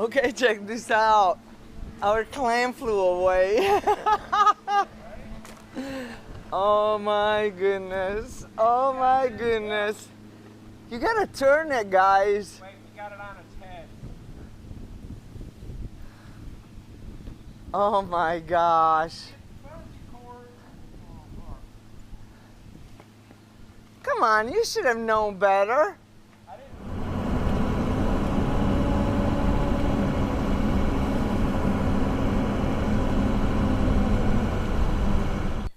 Okay, check this out. Our clam flew away. Oh my goodness. Oh my goodness. You gotta turn it, guys. Wait, we got it on its head. Oh my gosh. Come on, you should have known better.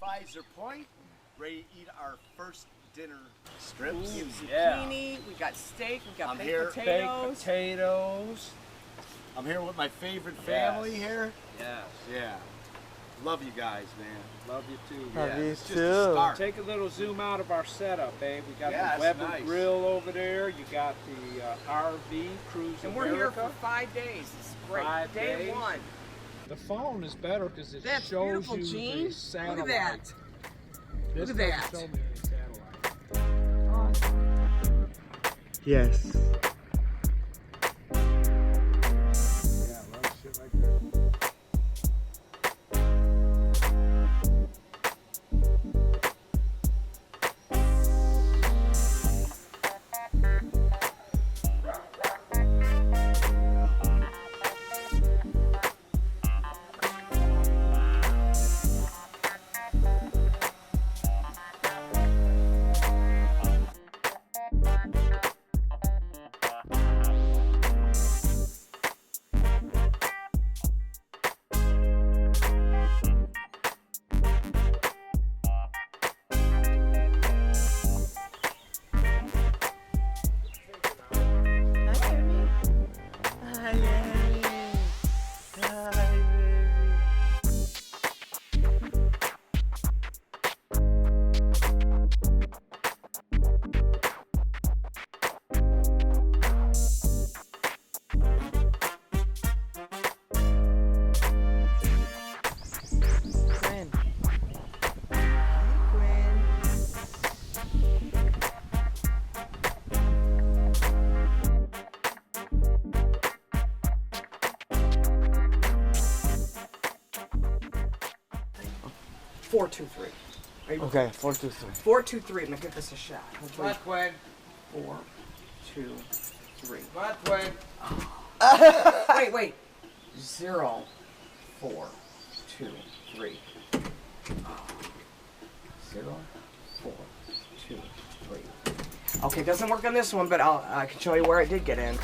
Prizer Point, ready to eat our first dinner strips. Zucchini, we got steak, we got baked potatoes. Baked potatoes. I'm here with my favorite family here. Yes. Yeah. Love you guys, man. Love you too. Love Yeah. you It's just a too. start. Take a little zoom out of our setup, babe. We got Yeah, the it's Weber nice. grill over there. You got the RV Cruise And we're here America. for 5 days. It's great. 5 Day days. 1. The phone is better because it That's shows beautiful, you Gene. the satellite. Look at that. This Look at doesn't that. show me any satellite. Yes. Yeah, a lot of shit right there. Quinn. Quinn. Four, two, three. Are you Okay, 4, 2, 3. 4, 2, 3. I'm gonna give this a shot. What, Quinn? 4, 2, 3. What, Quinn? Wait. 0, 4, 2, 3. 0, 4, 2, 3. Okay, it doesn't work on this one, but I can show you where it did get in.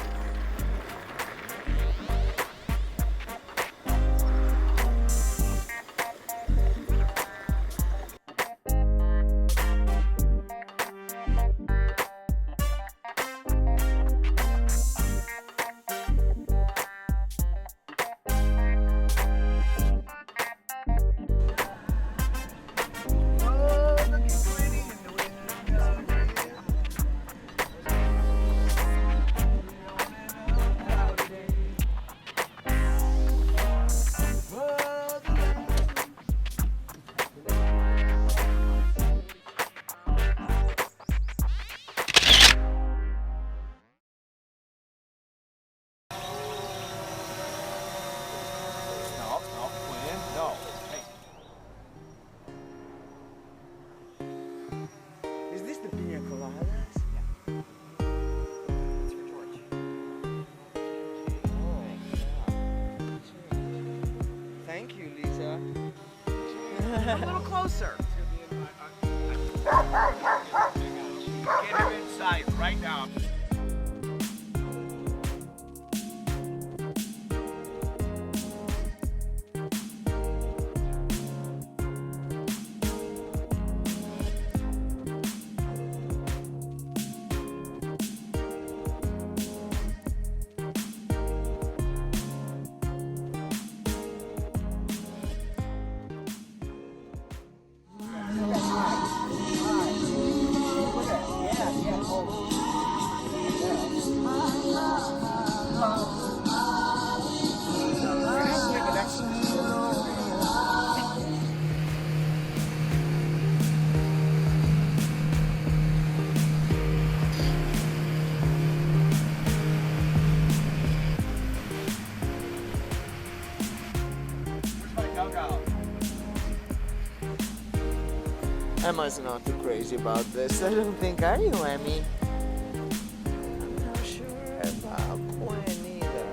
Is this the pina coladas? It's for George. Thank you, Lisa. A little closer. Get him inside right now. Emma's not too crazy about this. I don't think, are you, Emmy? I'm not sure about Gwen either.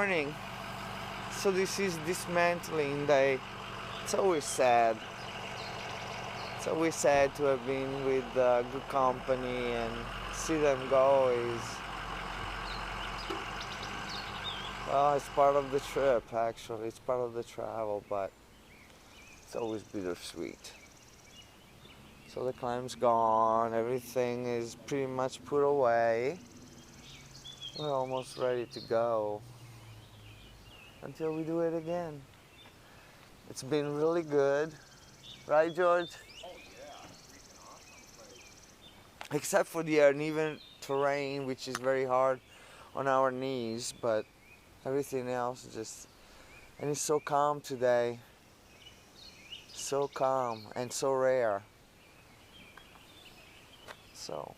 morning. So this is dismantling day. It's always sad. It's always sad to have been with good company and see them go is, well, it's part of the trip actually. It's part of the travel, but it's always bittersweet. So the climb's gone, everything is pretty much put away. We're almost ready to go until we do it again. It's been really good, right, George? Except for the uneven terrain, which is very hard on our knees, but everything else just, and it's so calm today. So calm and so rare. So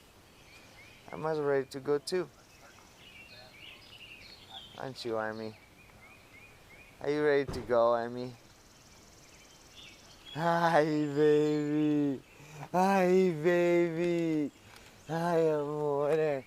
I'm as ready to go too. Aren't you, Amy? Are you ready to go, Amy? Hi, baby. Hi, baby. Hi, amore.